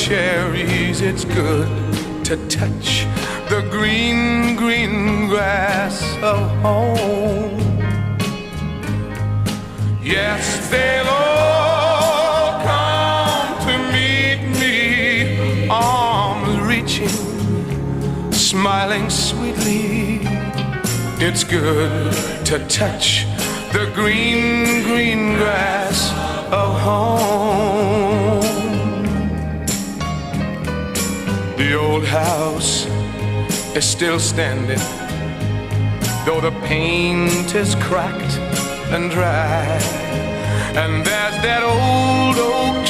cherries, it's good to touch the green, green grass of home. Yes, they'll all come to meet me, arms reaching, smiling sweetly. It's good to touch the green, green grass of home. The old house is still standing, though the paint is cracked and dry. And there's that old oak